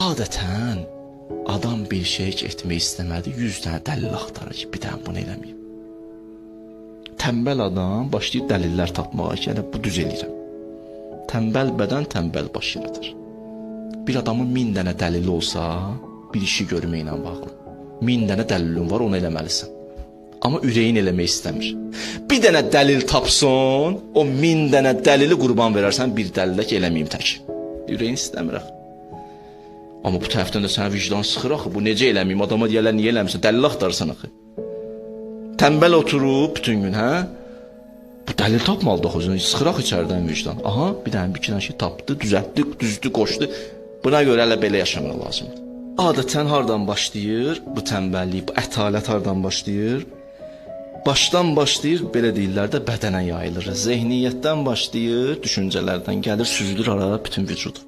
Adətən adam bir şey etmək istəmədi, 100 dənə dəlil axtarır ki, bir dənə bunu eləməyim. Tənbəl adam başlayır dəlillər tapmağa ki, yəni bu düz eləyirəm. Tənbəl bədən tənbəl baş yaradır. Bir adamın 1000 dənə dəlili olsa, bir işi görməklə bağlı. 1000 dənə dəlilin var, onu eləməlisən. Amma ürəyin eləmək istəmir. Bir dənə dəlil tapsın, o 1000 dənə dəlili qurban verərsən, bir dəlilə ki, eləməyim tək. Ürəyin istəmir axı. Amma bu tərəfdən də sənə vicdan sıxır axı. Bu necə eləməyim? Adama deyərlər, niyə eləmirsən? Dəlil axtarırsan axı. Tənbəl oturub bütün gün, hə? Bu dəlil tapmalıdır axı. Sıxır axı içəridən vicdan. Aha, bir dənə bir iki dənə şey tapdı, düzəltdi, düzdü, qoşdu. Buna görə elə belə yaşamaq lazımdır. Adətən hardan başlayır bu tənbəllik, bu ətalət hardan başlayır? Başdan başlayır, belə deyirlər də, bədənə yayılır. Zehniyyətdən başlayır, düşüncələrdən gəlir, süzülür araya bütün vücud.